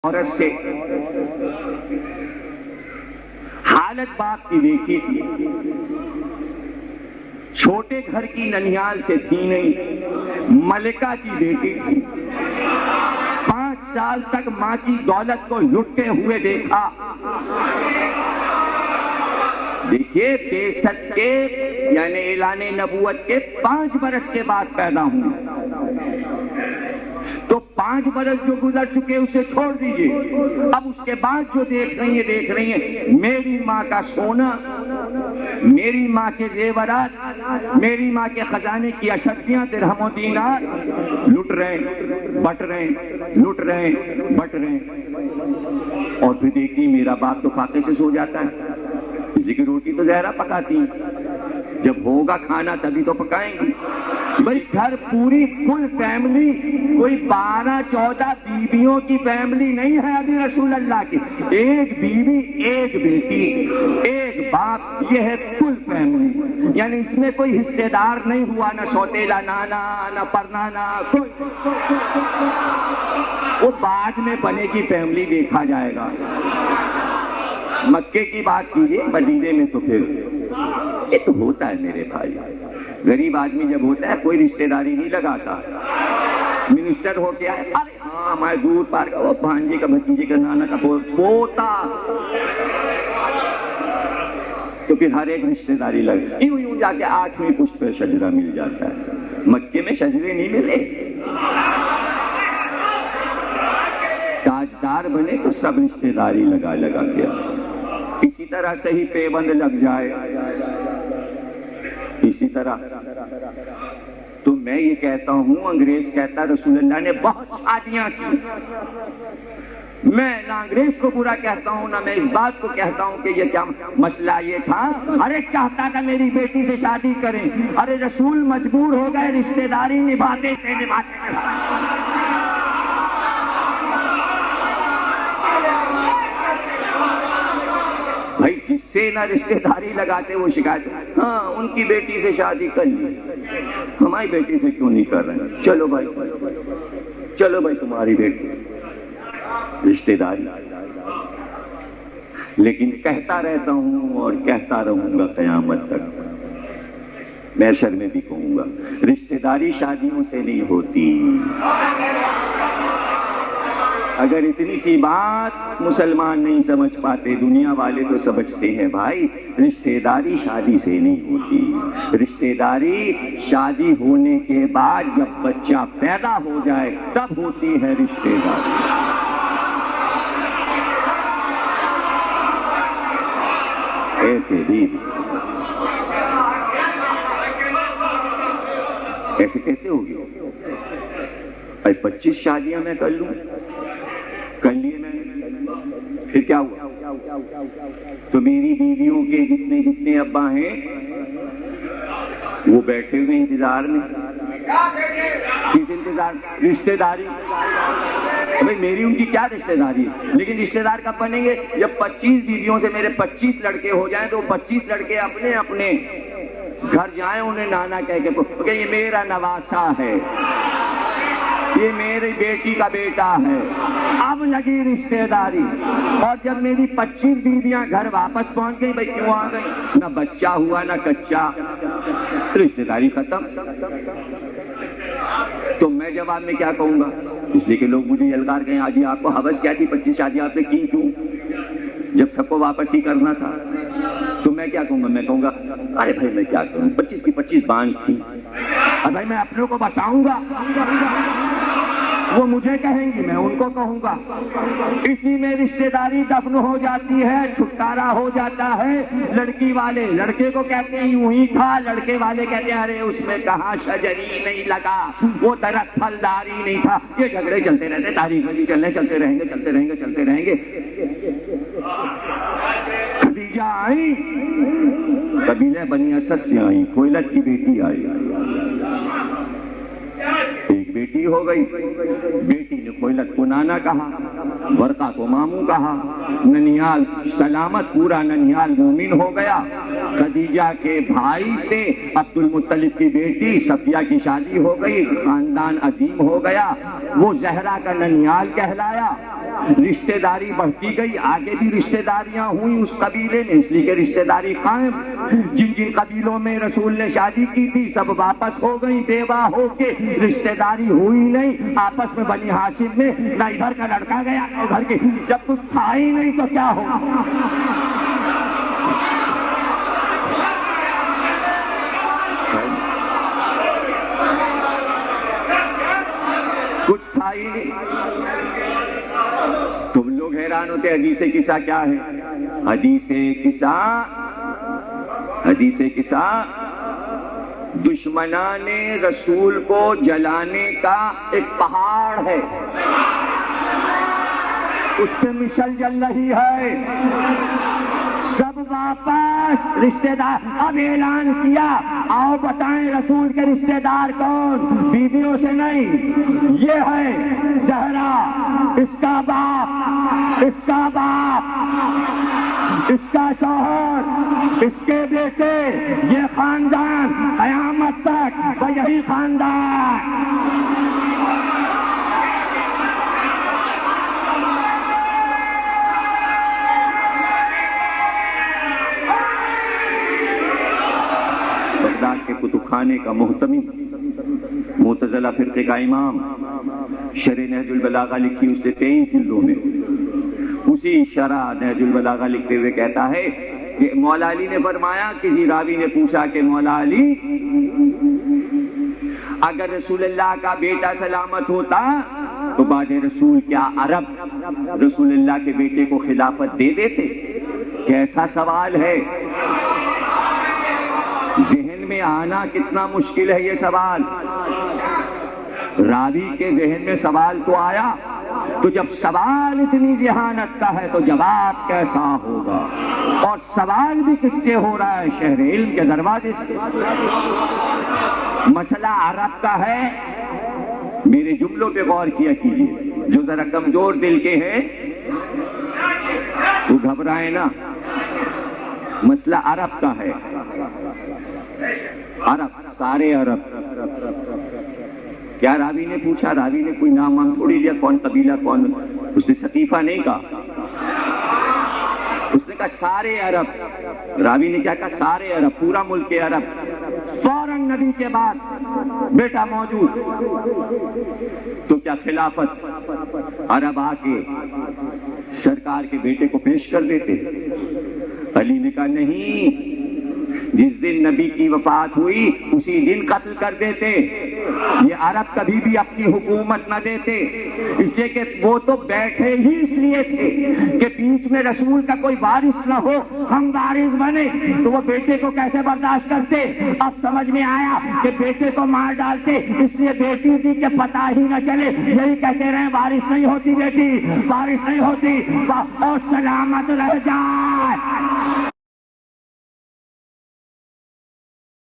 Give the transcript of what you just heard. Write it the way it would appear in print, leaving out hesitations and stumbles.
عورت سے حالت باپ کی دیکھی تھی، چھوٹے گھر کی ننیال سے تھی نہیں، ملکہ کی بیٹی تھی، 5 سال تک ماں کی دولت کو لٹتے ہوئے دیکھا۔ دیکھیے 63 کے یعنی اعلان نبوت کے 5 برس کے بعد پیدا ہوں، تو 5 برس جو گزر چکے اسے چھوڑ دیجئے، اب اس کے بعد جو دیکھ رہی ہیں میری ماں کا سونا، میری ماں کے زیورات، میری ماں کے خزانے کی اشرفیاں درہم و دینار لٹ رہے ہیں، بٹ رہے ہیں، لٹ رہے ہیں، بٹ رہے ہیں۔ اور پھر دیکھتی میرا باپ تو فاقے سے سو جاتا ہے، کسی کی روٹی تو زہرا پکاتی ہیں، جب ہوگا کھانا تبھی تو پکائیں گی۔ بھئی گھر پوری فل فیملی، کوئی 12-14 بیویوں کی فیملی نہیں ہے ابھی رسول اللہ کی، ایک بیوی، ایک بیٹی، ایک باپ، یہ ہے فل فیملی۔ یعنی اس میں کوئی حصے دار نہیں ہوا، نہ سوتیلا نانا، نہ پرنانا، کوئی۔ وہ بعد میں بنے کی فیملی دیکھا جائے گا۔ مکے کی بات کیجیے، مدینے میں تو پھر یہ تو ہوتا ہے میرے بھائی، غریب آدمی جب ہوتا ہے کوئی رشتہ داری نہیں لگاتا۔ منسٹر ہو کے آئے، ارے ہاں ہمارے دور پار کا وہ بھانجے کا، بھتیجے کا، نانا کا پوتا، تو پھر ہر ایک رشتہ داری لگے، یوں جا کے 8ویں پشت پہ شجرہ مل جاتا ہے۔ مکے میں شجرے نہیں ملے، تاجدار بنے تو سب رشتہ داری لگا کے۔ اسی طرح سے ہی پیوند لگ جائے، اسی طرح۔ تو میں یہ کہتا ہوں، انگریز کہتا رسول اللہ نے بہت شادیاں کی، میں نہ انگریز کو برا کہتا ہوں، نہ میں اس بات کو کہتا ہوں کہ یہ کیا مسئلہ یہ تھا، ارے چاہتا تھا میری بیٹی سے شادی کریں، ارے رسول مجبور ہو گئے، رشتہ داری نبھاتے تھے۔ بھائی جس سے نہ رشتہ داری لگاتے وہ شکایت، ہاں ان کی بیٹی سے شادی کر لی، ہماری بیٹی سے کیوں نہیں کر رہے؟ چلو بھائی، چلو بھائی تمہاری بیٹی، رشتہ داری۔ لیکن کہتا رہتا ہوں اور کہتا رہوں گا قیامت تک، میں شر میں بھی کہوں گا، رشتہ داری شادیوں سے نہیں ہوتی۔ اگر اتنی سی بات مسلمان نہیں سمجھ پاتے، دنیا والے تو سمجھتے ہیں بھائی، رشتہ داری شادی سے نہیں ہوتی۔ رشتہ داری شادی ہونے کے بعد جب بچہ پیدا ہو جائے تب ہوتی ہے رشتہ داری۔ ایسے بھی ایسے کیسے ہوگی؟ 25 شادیاں میں کر لوں، کر لیے میں، پھر کیا ہوا؟ تو میری بیویوں کے جتنے ابا ہیں وہ بیٹھے ہوئے انتظار میں، کس انتظار؟ رشتہ داری۔ بھئی میری ان کی کیا رشتہ داری ہے؟ لیکن رشتہ دار کب بنیں گے؟ جب 25 بیویوں سے میرے 25 لڑکے ہو جائیں، تو 25 لڑکے اپنے اپنے گھر جائیں، انہیں نانا کہہ کے کہ یہ میرا نواسا ہے، یہ میری بیٹی کا بیٹا ہے، اب لگی رشتہ داری۔ اور جب میری 25 بیویاں گھر واپس پہنچ گئی، بھئی کیوں آ گئی؟ نہ بچہ ہوا نہ کچا، رشتہ داری ختم۔ تو میں جواب میں کیا کہوں گا؟ اس لیے کہ لوگ مجھے یلغار کہیں، آجی آپ کو حوث کیا تھی، 25 شادی آپ نے کی کیوں جب سب کو واپس ہی کرنا تھا؟ تو میں کیا کہوں گا؟ میں کہوں گا ارے بھائی میں کیا کروں، 25 کی 25 بانج تھی، اب بھائی میں اپنوں کو بچاؤں گا، وہ مجھے کہیں گی میں ان کو کہوں گا، اسی میں رشتہ داری دفن ہو جاتی ہے، چھٹکارا ہو جاتا ہے۔ لڑکی والے لڑکے کو کہتے ہیں یوں ہی تھا، لڑکے والے کہتے ہیں ارے اس میں کہاں شجری نہیں لگا، وہ درخت پھلداری نہیں تھا۔ یہ جھگڑے چلتے رہتے، تاریخ میں چلتے رہیں گے۔ خدیجہ آئی، قبیلہ بنی اسد سے آئی، خویلد کی بیٹی آئی، ایک بیٹی ہو گئی، بیٹی نے خویلد کو نانا کہا، ورقہ کو ماموں کہا، ننیال سلامت پورا ننیال مومن ہو گیا۔ خدیجہ کے بھائی سے عبد المطلب کی بیٹی صفیہ کی شادی ہو گئی، خاندان عظیم ہو گیا، وہ زہرا کا ننیال کہلایا۔ رشتہ داری بڑھتی گئی، آگے بھی رشتہ داریاں ہوئی اس قبیلے میں، اس لیے کہ رشتہ داری قائم، جن جن قبیلوں میں رسول نے شادی کی تھی سب واپس ہو گئی بیوہ ہو کے، رشتہ داری ہوئی نہیں آپس میں۔ بنی ہاشم میں نہ ادھر کا لڑکا گیا نہ ادھر کے، جب کچھ تھا ہی نہیں تو کیا ہوگا؟ کچھ تھا ہی نہیں۔ تم لوگ حیران ہوتے حدیث قصہ کیا ہے؟ حدیث قصہ دشمنان رسول کو جلانے کا ایک پہاڑ ہے، اس سے مشل جل رہی ہے، سب واپس رشتہ دار۔ اب اعلان کیا آؤ بتائیں رسول کے رشتہ دار کون؟ بیویوں سے نہیں، یہ ہے زہرا، اس کا باپ، اس کا باپ، اس کا شوہر، اس کے بیٹے، یہ خاندان قیامت تک یہی خاندان۔ بغداد کے کتب خانے کا محتمی، معتزلہ فرقے کا امام، شرح نہج البلاغہ لکھی اس سے 23 جلدوں میں، اسی شرح نہج البلاغہ لکھتے ہوئے کہتا ہے کہ مولا علی نے فرمایا، کسی راوی نے پوچھا کہ مولا علی اگر رسول اللہ کا بیٹا سلامت ہوتا تو بعد رسول کیا عرب رسول اللہ کے بیٹے کو خلافت دے دیتے؟ کیسا سوال ہے، ذہن میں آنا کتنا مشکل ہے یہ سوال۔ راوی کے ذہن میں سوال تو آیا، تو جب سوال اتنی ذہانت کا ہے تو جواب کیسا ہوگا؟ اور سوال بھی کس سے ہو رہا ہے؟ شہر علم کے دروازے سے۔ مسئلہ عرب کا ہے، میرے جملوں پہ غور کیا کیجیے، جو ذرا کمزور دل کے ہیں وہ گھبرائے نا، مسئلہ عرب کا ہے، عرب، سارے عرب۔ کیا راوی نے پوچھا؟ راوی نے کوئی نام وام تھوڑی لیا، کون قبیلہ کون، اس نے ثقیفہ نہیں کہا، اس نے کہا سارے عرب۔ راوی نے کیا کہا؟ سارے عرب، پورا ملک عرب۔ فوراً نبی کے بعد بیٹا موجود، تو کیا خلافت عرب آ کے سرکار کے بیٹے کو پیش کر دیتے؟ علی نے کہا نہیں، جس دن نبی کی وفات ہوئی اسی دن قتل کر دیتے، یہ عرب کبھی بھی اپنی حکومت نہ دیتے، اس لیے کہ وہ تو بیٹھے ہی اس لیے تھے کہ بیچ میں رسول کا کوئی وارث نہ ہو، ہم وارث بنے، تو وہ بیٹے کو کیسے برداشت کرتے؟ اب سمجھ میں آیا کہ بیٹے کو مار ڈالتے، اس لیے بیٹی تھی کہ پتہ ہی نہ چلے، یہی کہتے رہے وارث نہیں ہوتی بیٹی، وارث نہیں ہوتی اور سلامت رہ جائے۔